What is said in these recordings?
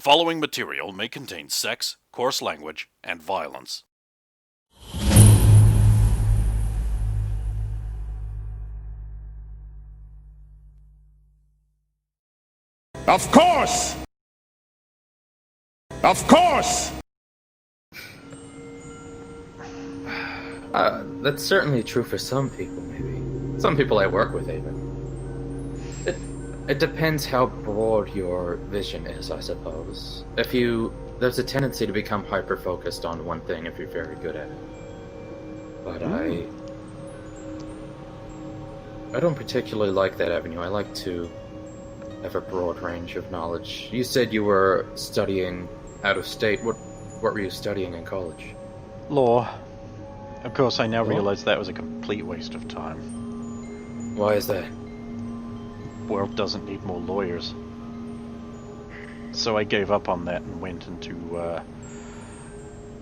following material may contain sex, coarse language, and violence. Of course! Of course! That's certainly true for some people, maybe. Some people I work with, even. It depends how broad your vision is, I suppose. There's a tendency to become hyper-focused on one thing if you're very good at it. But I don't particularly like that avenue. I like to have a broad range of knowledge. You said you were studying out of state. What were you studying in college? Law. Of course, I now realize that was a complete waste of time. Why is that? World doesn't need more lawyers. So I gave up on that and went into,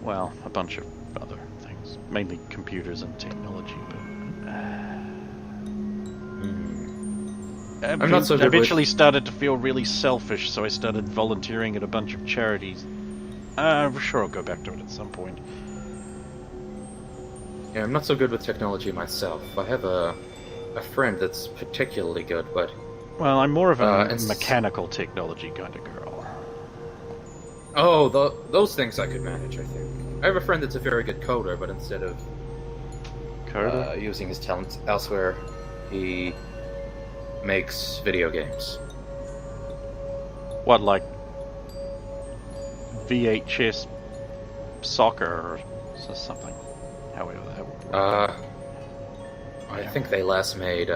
well, a bunch of other things. Mainly computers and technology, but... I'm not so good eventually started to feel really selfish, so I started volunteering at a bunch of charities. I'm sure I'll go back to it at some point. Yeah, I'm not so good with technology myself. I have a friend that's particularly good, but... Well, I'm more of a mechanical technology kind of girl. Oh, those things I could manage, I think. I have a friend that's a very good coder, but instead of using his talents elsewhere, he makes video games. What, like VHS soccer or something? However that would work. I think they last made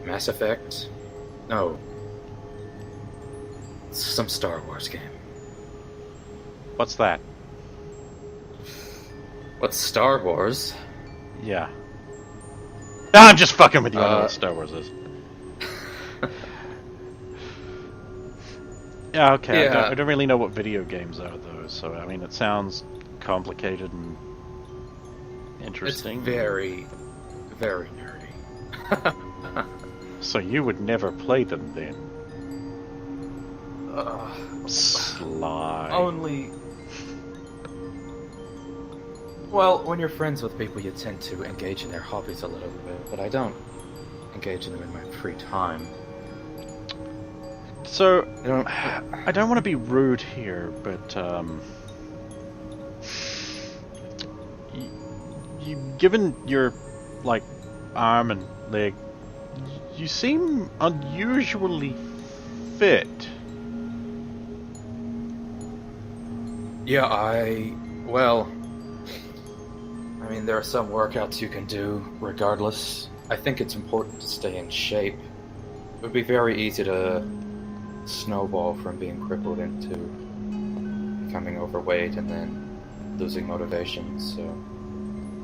Mass Effect? No. Some Star Wars game. What's that? What's Star Wars? Yeah. Ah, I'm just fucking with you. I know what Star Wars is. Yeah, okay. Yeah. I don't really know what video games are, though, so, I mean, it sounds complicated and interesting. It's very, very nerdy. So you would never play them, then? Sly. Only... Well, when you're friends with people, you tend to engage in their hobbies a little bit, but I don't engage in them in my free time. So, I don't want to be rude here, but, given your, like, arm and leg, you seem unusually fit. Yeah, well... I mean, there are some workouts you can do, regardless. I think it's important to stay in shape. It would be very easy to snowball from being crippled into becoming overweight and then losing motivation, so...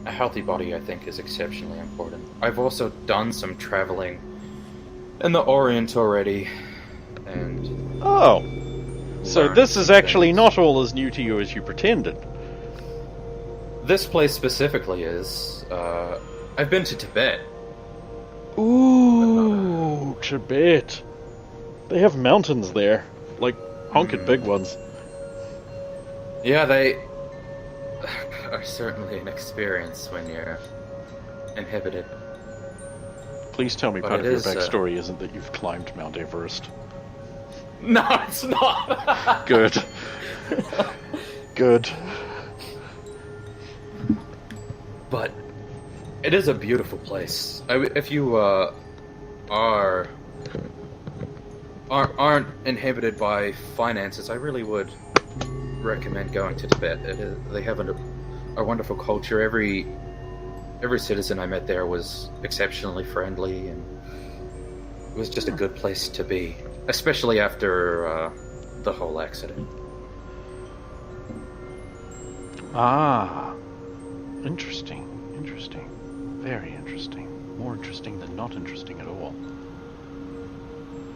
A healthy body, I think, is exceptionally important. I've also done some traveling in the Orient already, and... Oh! So this is actually not all as new to you as you pretended. This place specifically is. I've been to Tibet. Ooh, Tibet. They have mountains there. Like, honkin' big ones. Yeah, they are certainly an experience when you're inhibited. Please tell me But part of it your is, backstory isn't that you've climbed Mount Everest. No, it's not! Good. Good. But it is a beautiful place. If you aren't inhibited by finances, I really would recommend going to Tibet. They have a wonderful culture. Every citizen I met there was exceptionally friendly, and it was just a good place to be, especially after the whole accident. Ah. Interesting. Interesting. Very interesting. More interesting than not interesting at all.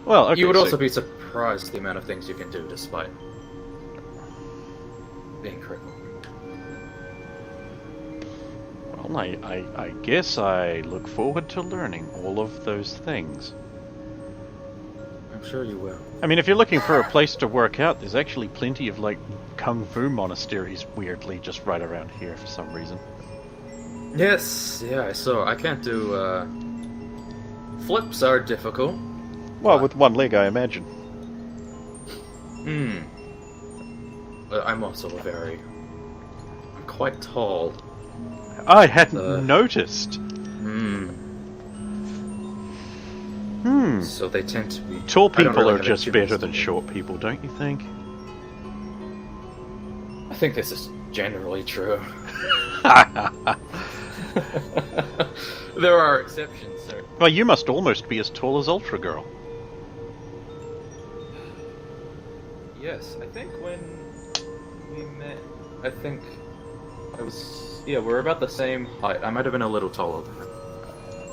Well, okay, you would also be surprised the amount of things you can do despite being crippled. Well, I guess I look forward to learning all of those things. I'm sure you will. I mean, if you're looking for a place to work out, there's actually plenty of, like, kung fu monasteries, weirdly, just right around here for some reason. Yes, yeah, so I can't do, flips are difficult. Well, with one leg, I imagine. But I'm also I'm quite tall. I hadn't noticed. So they tend to be... Tall I don't people really are have just achievements better to than do. short people, don't you think? I think this is generally true. There are exceptions, sir. Well, you must almost be as tall as Ultra Girl. Yes, I think when we met, I think I was... Yeah, we're about the same height. I might have been a little taller than her.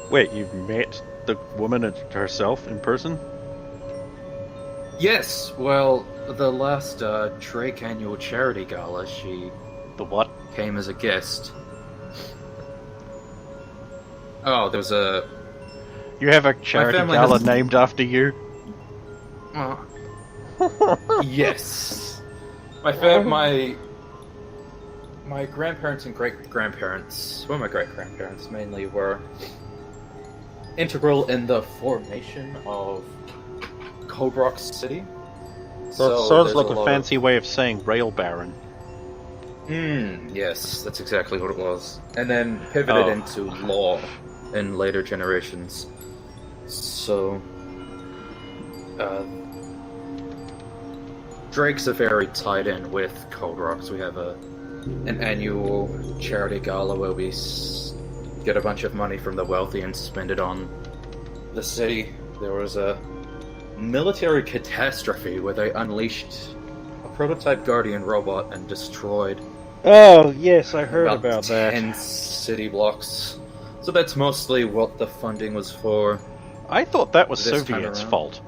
Wait, you've met the woman herself in person? Yes, well, the last Drake annual charity gala, she The what? came as a guest. Oh, there was a... You have a charity family gala has- named after you? Yes. My grandparents and great-grandparents, well, my great-grandparents mainly, were integral in the formation of Cobrox City. That So sounds there's like a a lot fancy way of saying rail baron. Yes, that's exactly what it was. And then pivoted Oh. into law in later generations. So, Drake's are very tied in with Cold Rocks. We have an annual charity gala where we get a bunch of money from the wealthy and spend it on the city. There was a military catastrophe where they unleashed a prototype Guardian robot and destroyed Oh, yes, I heard about about that. 10 city blocks. So that's mostly what the funding was for. I thought that was This time Soviets' around. fault.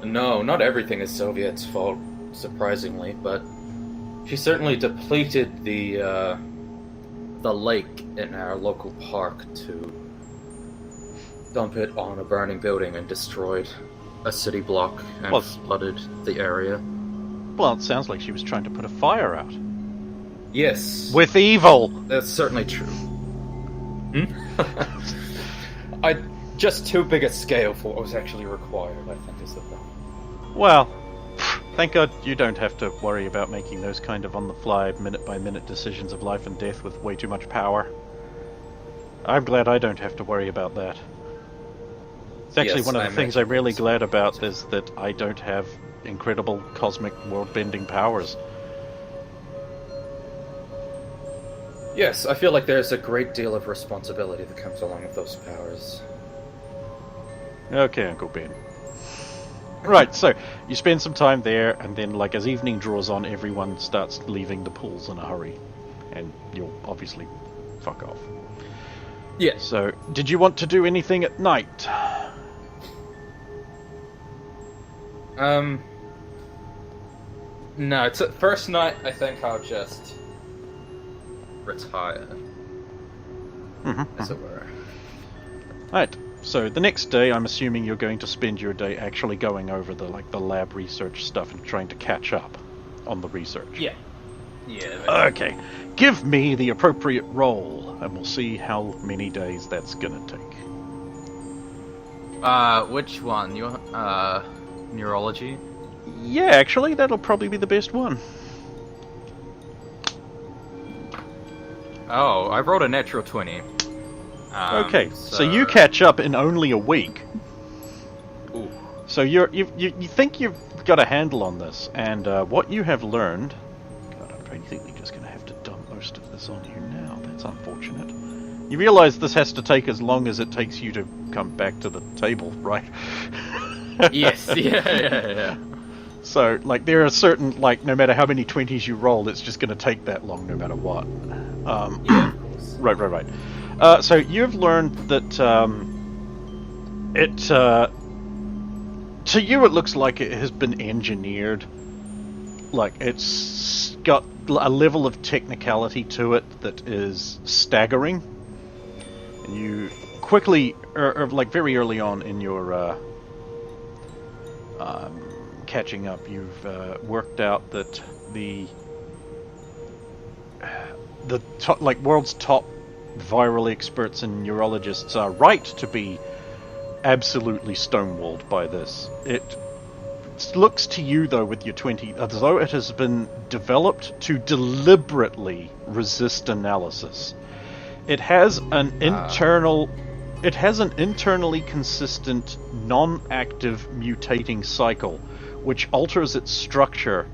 No, not everything is Soviets' fault, surprisingly, but she certainly depleted the lake in our local park to dump it on a burning building and destroyed a city block and Well- flooded the area. Well, it sounds like she was trying to put a fire out. Yes, With evil! that's certainly true. Just too big a scale for what was actually required, I think, is the problem. Well, thank God you don't have to worry about making those kind of on-the-fly, minute-by-minute decisions of life and death with way too much power. I'm glad I don't have to worry about that. It's actually Yes, one of I the things imagine I'm really it's- glad about is that I don't have incredible cosmic world-bending powers. Yes, I feel like there's a great deal of responsibility that comes along with those powers. Okay, Uncle Ben. Right, so you spend some time there, and then, like, as evening draws on, everyone starts leaving the pools in a hurry, and you'll obviously fuck off. Yes. So, did you want to do anything at night? No, it's first night. I think I'll just retire, as it were. Right. So the next day, I'm assuming you're going to spend your day actually going over the lab research stuff and trying to catch up on the research. Yeah. Yeah. Okay. Give me the appropriate roll, and we'll see how many days that's gonna take. Which one? You neurology? Yeah, actually, that'll probably be the best one. Oh, I rolled a natural 20. Okay, so you catch up in only a week. Ooh. So you think you've got a handle on this, and what you have learned... God, I'm basically just going to have to dump most of this on you now. That's unfortunate. You realise this has to take as long as it takes you to come back to the table, right? Yes. Yeah. So, like, there are certain, like, no matter how many 20s you roll, it's just going to take that long no matter what. Yeah, of course. Right. So you've learned that to you it looks like it has been engineered. Like it's got a level of technicality to it that is staggering. And you quickly, or like very early on in your catching up, you've worked out that the world's top viral experts and neurologists are right to be absolutely stonewalled by this. It looks to you, though, with your 20, as though it has been developed to deliberately resist analysis. It has an internally consistent, non-active mutating cycle, which alters its structure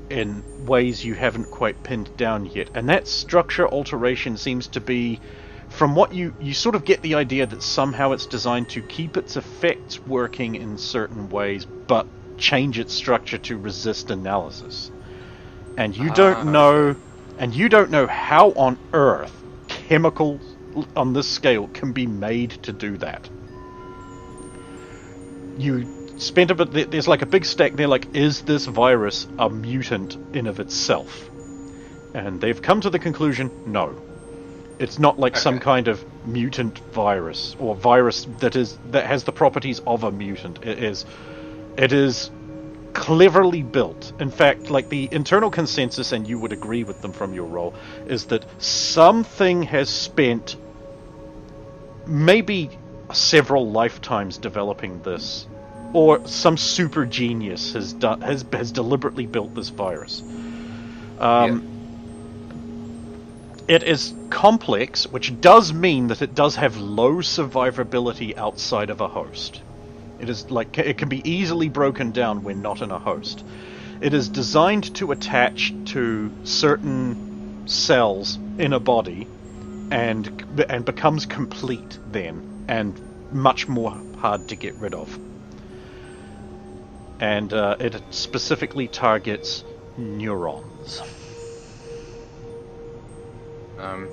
in ways you haven't quite pinned down yet. And that structure alteration seems to be, from what you sort of get the idea that somehow it's designed to keep its effects working in certain ways, but change its structure to resist analysis. And you don't know, how on earth chemicals on this scale can be made to do that. You spent a bit. There's like a big stack there. Like, is this virus a mutant in of itself? And they've come to the conclusion, no. It's not like some kind of mutant virus or virus that has the properties of a mutant. It is cleverly built. In fact, like, the internal consensus, and you would agree with them from your role, is that something has spent maybe several lifetimes developing this, or some super genius has deliberately built this virus. It is complex, which does mean that it does have low survivability outside of a host. It is like, it can be easily broken down when not in a host. It is designed to attach to certain cells in a body and becomes complete then, and much more hard to get rid of. And it specifically targets neurons.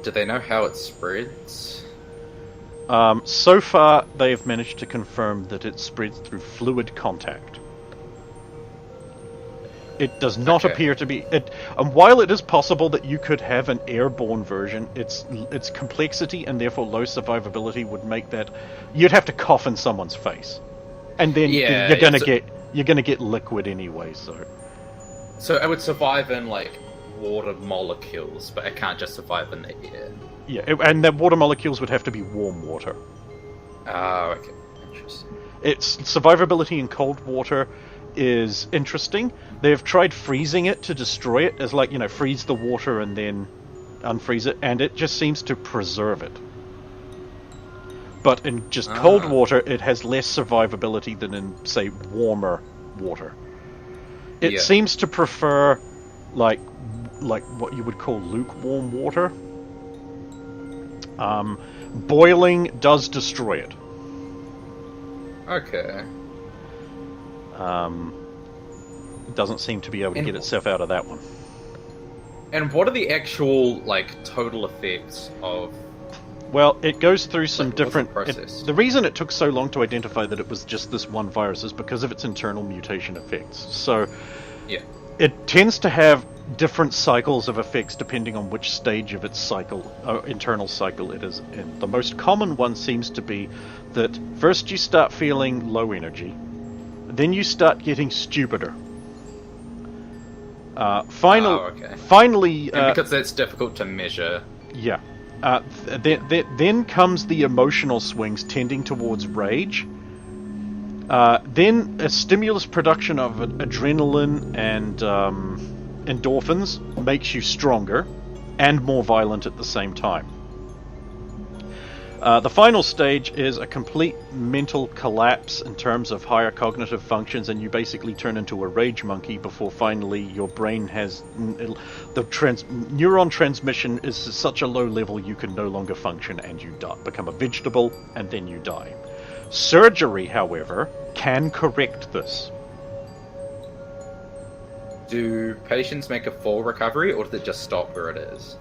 Do they know how it spreads? So far, they have managed to confirm that it spreads through fluid contact. It does not appear to be... And while it is possible that you could have an airborne version, its complexity and therefore low survivability would make that... You'd have to cough in someone's face. And then you're gonna get liquid anyway, so... So it would survive in, like, water molecules, but it can't just survive in the air. Yeah, and the water molecules would have to be warm water. Oh, okay. Interesting. Its survivability in cold water is interesting. They've tried freezing it to destroy it, as like, freeze the water and then unfreeze it, and it just seems to preserve it. But in just cold water, it has less survivability than in, say, warmer water. It seems to prefer, like what you would call lukewarm water. Boiling does destroy it. Okay. It doesn't seem to be able to get itself out of that one. And what are the actual, total effects of... Well, it goes through some different... process? The reason it took so long to identify that it was just this one virus is because of its internal mutation effects. So, it tends to have different cycles of effects depending on which stage of its internal cycle it is in. The most common one seems to be that first you start feeling low energy, then you start getting stupider. Finally, because that's difficult to measure. Yeah. Then comes the emotional swings tending towards rage. Then a stimulus production of adrenaline and endorphins makes you stronger and more violent at the same time. The final stage is a complete mental collapse in terms of higher cognitive functions, and you basically turn into a rage monkey before finally your brain has... neuron transmission is at such a low level you can no longer function and you become a vegetable, and then you die. Surgery, however, can correct this. Do patients make a full recovery, or does it just stop where it is?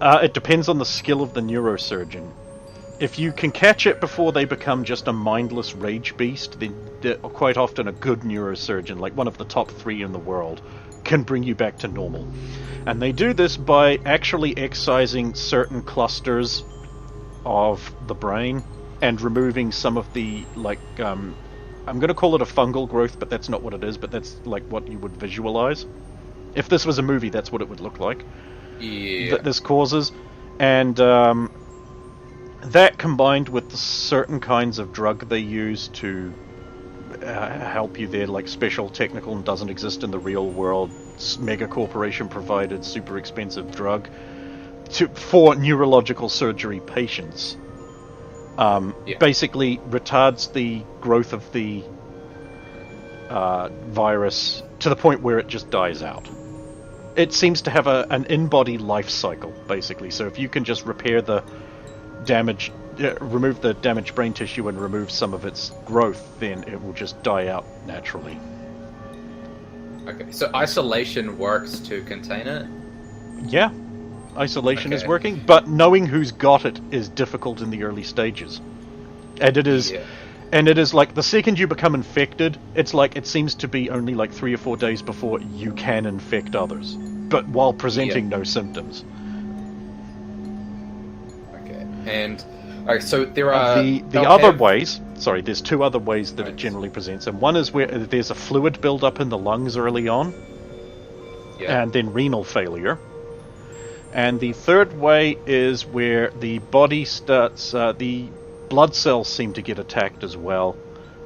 It depends on the skill of the neurosurgeon. If you can catch it before they become just a mindless rage beast, then quite often a good neurosurgeon, like one of the top 3 in the world, can bring you back to normal. And they do this by actually excising certain clusters of the brain and removing some of the I'm going to call it a fungal growth, but that's not what it is, but that's like what you would visualize. If this was a movie, that's what it would look like. Yeah. That this causes. And that combined with the certain kinds of drug they use to help you there, like special technical and doesn't exist in the real world, mega corporation provided super expensive drug for neurological surgery patients, basically retards the growth of the virus to the point where it just dies out. It seems to have an in-body life cycle, basically. So if you can just repair the damage, remove the damaged brain tissue and remove some of its growth, then it will just die out naturally. Okay, so isolation works to contain it? Yeah, isolation is working, but knowing who's got it is difficult in the early stages. And it is... Yeah. And it is like, the second you become infected, it's like, it seems to be only like 3 or 4 days before you can infect others. But while presenting no symptoms. Okay, and... Alright, so there are... The other ways... Sorry, there's 2 other ways that it generally presents. And one is where there's a fluid buildup in the lungs early on. Yeah. And then renal failure. And the third way is where the body starts... the blood cells seem to get attacked as well,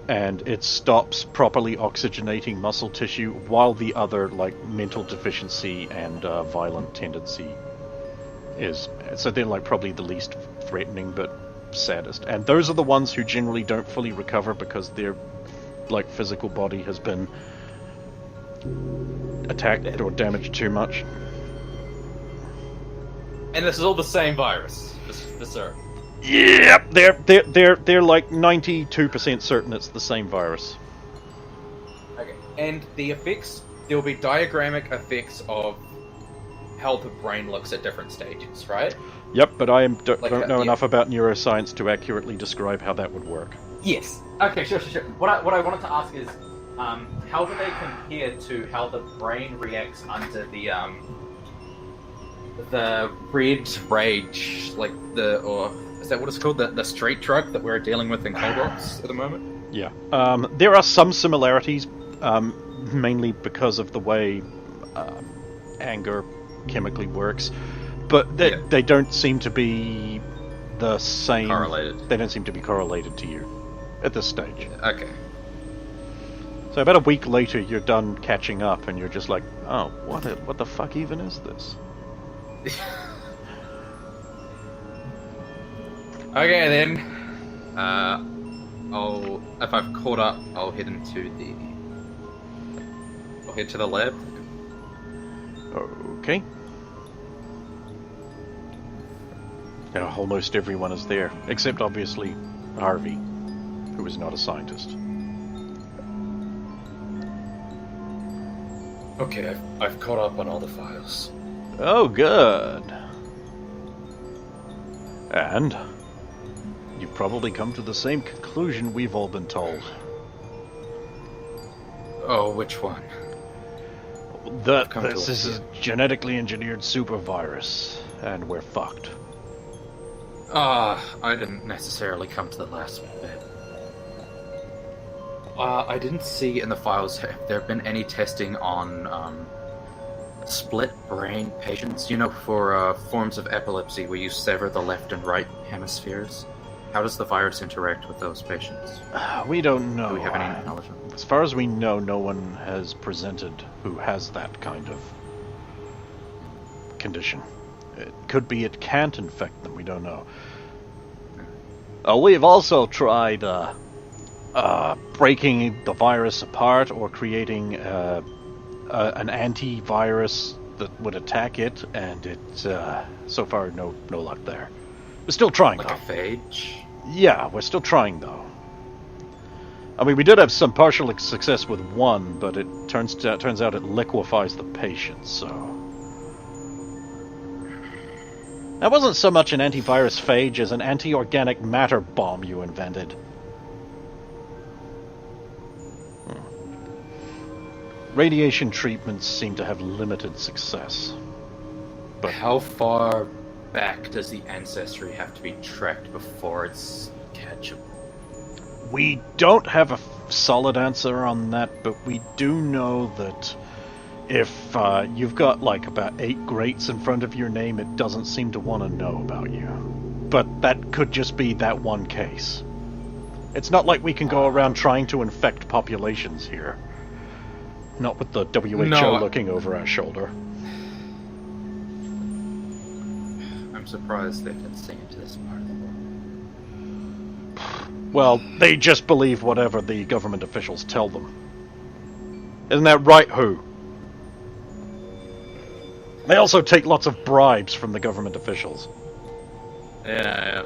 and it stops properly oxygenating muscle tissue, while the other, like, mental deficiency and violent tendency is. So they're, like, probably the least threatening but saddest. And those are the ones who generally don't fully recover because their, like, physical body has been attacked or damaged too much. And this is all the same virus, this Earth. Yep, they're like 92% certain it's the same virus. Okay, and the effects, there will be diagrammic effects of how the brain looks at different stages, right? Yep, but I don't know enough about neuroscience to accurately describe how that would work. Yes. Okay, sure. What I wanted to ask is, how do they compare to how the brain reacts under the red rage, like is that what it's called? The street drug that we're dealing with in Coldbox at the moment? Yeah. There are some similarities, mainly because of the way anger chemically works, but they don't seem to be the same. Correlated. They don't seem to be correlated to you at this stage. Okay. So about a week later, you're done catching up, and you're just like, oh, what the fuck even is this? Okay then. If I've caught up, I'll head to the lab. Okay. And almost everyone is there, except obviously Harvey, who is not a scientist. Okay, I've caught up on all the files. Oh, good. And you've probably come to the same conclusion we've all been told. Oh, which one? That this is a genetically engineered super virus, and we're fucked. I didn't necessarily come to the last bit. I didn't see in the files have there been any testing on split brain patients, for forms of epilepsy where you sever the left and right hemispheres. How does the virus interact with those patients? We don't know. Do we have any knowledge? As far as we know, no one has presented who has that kind of condition. It could be it can't infect them, we don't know. We've also tried breaking the virus apart or creating an antivirus that would attack it, and it's so far no luck there. We're still trying, like though. A phage? Yeah, we're still trying, though. I mean, we did have some partial success with one, but it turns out it liquefies the patient, so... That wasn't so much an antivirus phage as an anti-organic matter bomb you invented. Radiation treatments seem to have limited success. But how far back does the ancestry have to be tracked before it's catchable? We don't have a solid answer on that, but we do know that if you've got like about 8 greats in front of your name, it doesn't seem to want to know about you. But that could just be that one case. It's not like we can go around trying to infect populations here. Not with the WHO looking over our shoulder. I'm surprised they didn't sing into this part of the world. Well, they just believe whatever the government officials tell them. Isn't that right, who? They also take lots of bribes from the government officials. Yeah.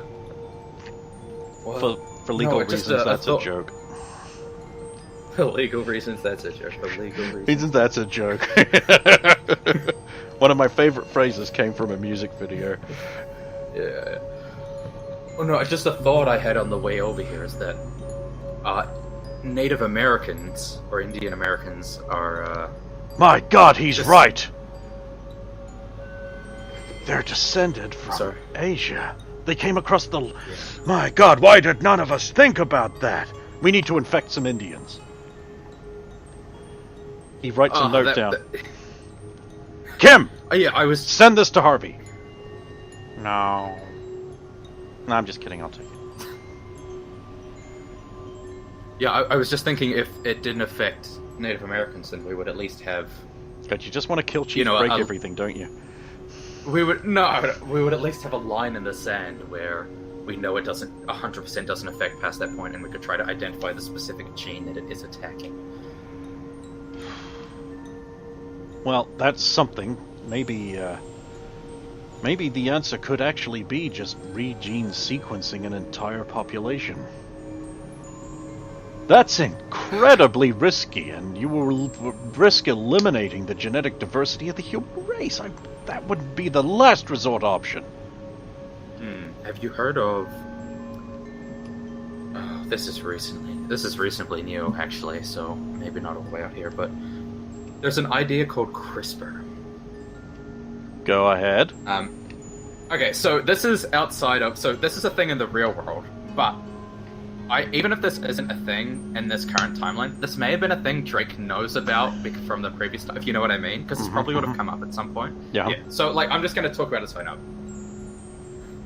Well, For legal reasons, that's a joke. For legal reasons, that's a joke. For legal reasons, that's a joke. One of my favorite phrases came from a music video. Yeah. Oh no, just a thought I had on the way over here is that Native Americans, or Indian Americans, are... My God, he's right! They're descended from Asia. They came across the... Yeah. My God, why did none of us think about that? We need to infect some Indians. He writes a note down. Kim! Send this to Harvey. No. No, I'm just kidding, I'll take it. Yeah, I was just thinking if it didn't affect Native Americans, then we would at least have... But you just want to kill Chief, break everything, don't you? We would at least have a line in the sand where we know it doesn't 100% doesn't affect past that point, and we could try to identify the specific gene that it is attacking. Well, that's something. Maybe the answer could actually be just re-gene sequencing an entire population. That's incredibly risky, and you will risk eliminating the genetic diversity of the human race. That would be the last resort option. Have you heard of... Oh, this is reasonably new, actually, so maybe not all the way out here, but there's an idea called CRISPR. Go ahead. Okay, so this is outside of... So this is a thing in the real world, but even if this isn't a thing in this current timeline, this may have been a thing Drake knows about from the previous time, if you know what I mean, because this probably would have come up at some point. Yeah. So, like, I'm just going to talk about this right now.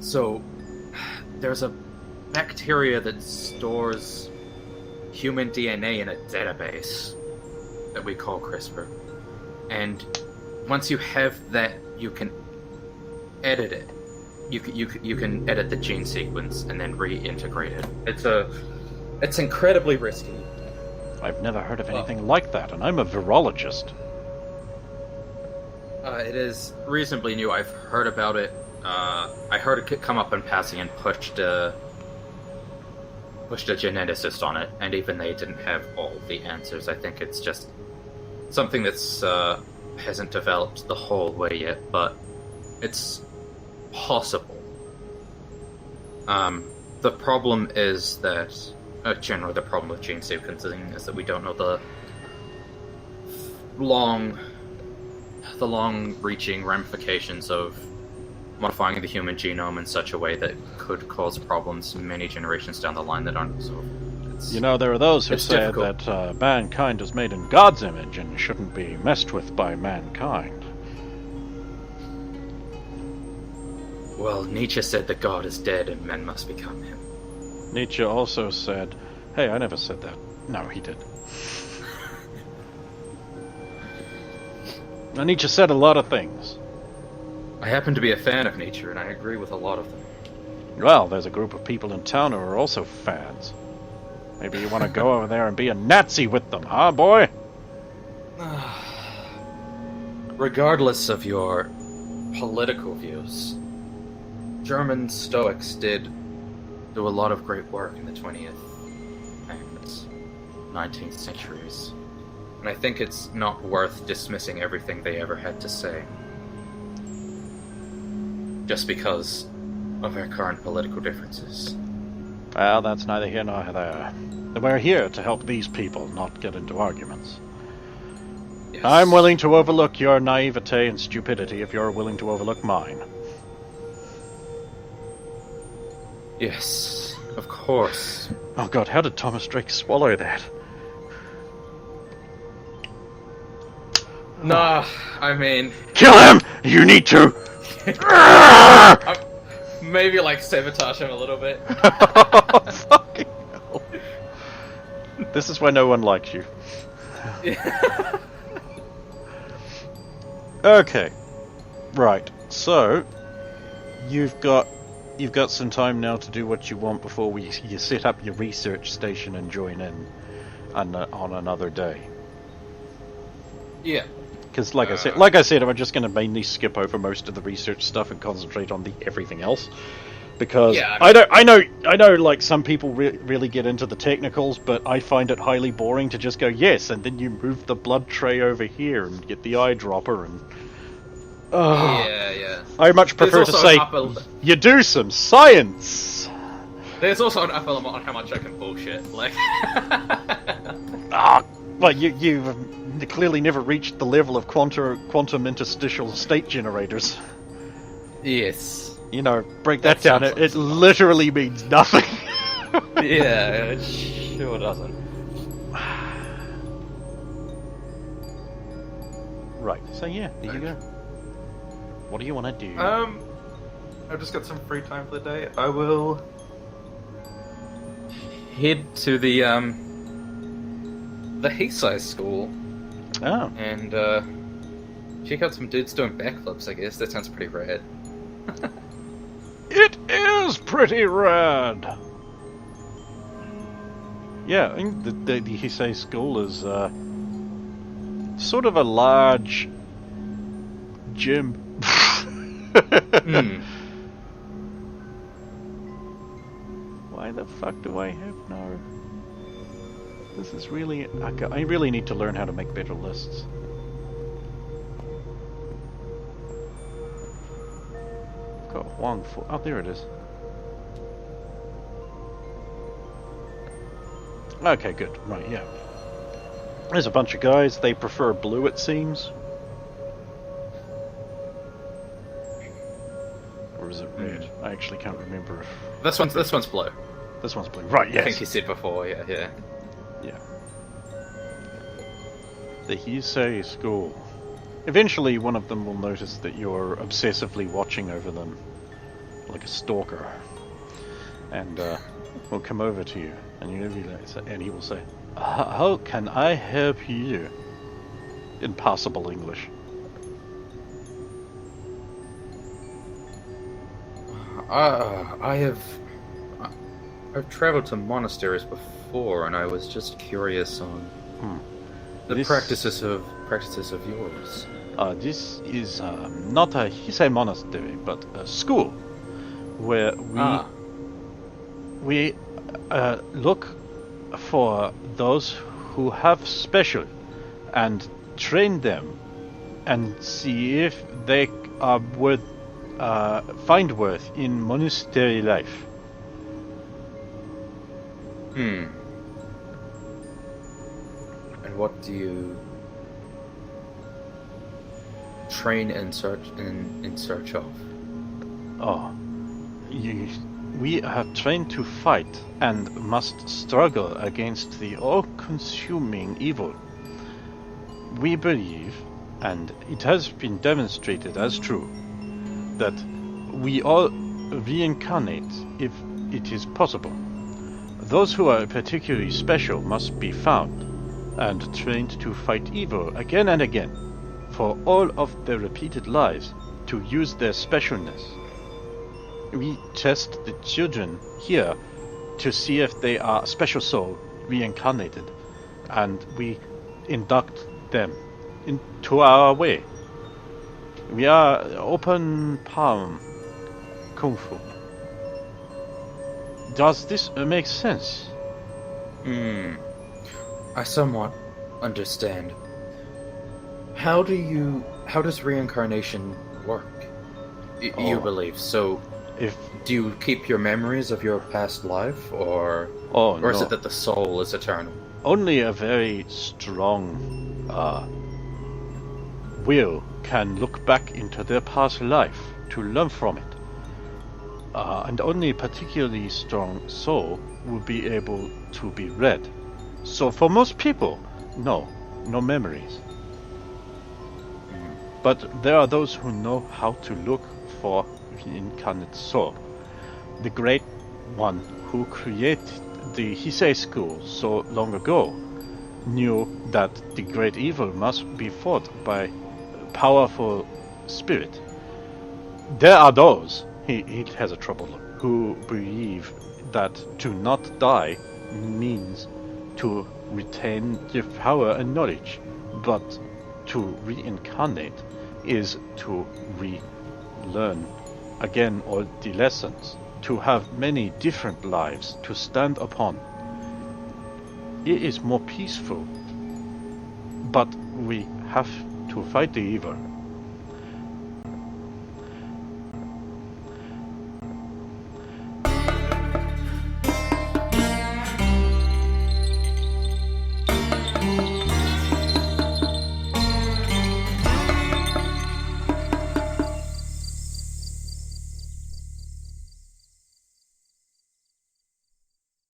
So, there's a bacteria that stores human DNA in a database that we call CRISPR. And once you have that, you can edit it. You can edit the gene sequence and then reintegrate it. It's incredibly risky. I've never heard of anything like that, and I'm a virologist. It is reasonably new. I've heard about it. I heard it come up in passing and pushed a geneticist on it, and even they didn't have all the answers. I think it's just something that's hasn't developed the whole way yet, but it's possible. The problem is that generally the problem with gene sequencing is that we don't know the long-reaching ramifications of modifying the human genome in such a way that could cause problems many generations down the line that aren't resolved. There are those who say that mankind is made in God's image and shouldn't be messed with by mankind. Well, Nietzsche said that God is dead and men must become him. Nietzsche also said... Hey, I never said that. No, he did. Now, Nietzsche said a lot of things. I happen to be a fan of Nietzsche, and I agree with a lot of them. Well, there's a group of people in town who are also fans. Maybe you want to go over there and be a Nazi with them, huh, boy? Regardless of your political views, German Stoics did do a lot of great work in the 20th and 19th centuries. And I think it's not worth dismissing everything they ever had to say just because of our current political differences. Well, that's neither here nor there. We're here to help these people not get into arguments. Yes. I'm willing to overlook your naivete and stupidity if you're willing to overlook mine. Yes, of course. Oh God, how did Thomas Drake swallow that? Nah, I mean, Kill him! You need to! maybe like sabotage him a little bit. Fucking hell. This is why no one likes you. Okay. Right. So you've got some time now to do what you want before you set up your research station and join in on another day. Yeah. Because like I said, I'm just going to mainly skip over most of the research stuff and concentrate on the everything else. Because yeah, I know, like some people really get into the technicals, but I find it highly boring to just go yes, and then you move the blood tray over here and get the eyedropper and. Yeah. I much prefer to say you do some science. There's also an upper limit on how much I can bullshit. Like. Well, you've clearly never reached the level of quantum interstitial state generators. Yes. You know, break that down. It literally means nothing. Yeah, it sure doesn't. Right. So yeah, there you go. What do you want to do? I've just got some free time for the day. I will head to the Heisei school. Oh. And check out some dudes doing backflips. I guess that sounds pretty rad. It is pretty rad. Yeah, I think the Heisei school is sort of a large gym. Why the fuck do I have no? This is really... I really need to learn how to make better lists. Got one for... Oh, there it is. Okay, good. Right, yeah. There's a bunch of guys. They prefer blue, it seems. Or is it red? I actually can't remember. This one's blue. This one's blue. Right, yes. I think you said before, yeah. Yeah. The Heisei school. Eventually, one of them will notice that you're obsessively watching over them, like a stalker, and will come over to you, and he will say, "How can I help you?" In passable English. I've traveled to monasteries before, and I was just curious on the practices of yours. This is not a Heisei monastery, but a school where we look for those who have special and train them and see if they are find worth in monastery life. And what do you train in search of? We are trained to fight and must struggle against the all-consuming evil. We believe, and it has been demonstrated as true, that we all reincarnate if it is possible. Those who are particularly special must be found and trained to fight evil again and again for all of their repeated lives to use their specialness. We test the children here to see if they are special soul reincarnated, and we induct them into our way. We are open palm kung fu. Does this make sense? I somewhat understand. How does reincarnation work? You believe so? Do you keep your memories of your past life, or is it that the soul is eternal? Only a very strong will can look back into their past life to learn from it. And only a particularly strong soul will be able to be read. So for most people, no memories. But there are those who know how to look for the incarnate soul. The great one who created the Heisei school so long ago knew that the great evil must be fought by a powerful spirit. There are those, he has a trouble, who believe that to not die means to retain the power and knowledge, but to reincarnate is to relearn again all the lessons, to have many different lives to stand upon. It is more peaceful, but we have to fight the evil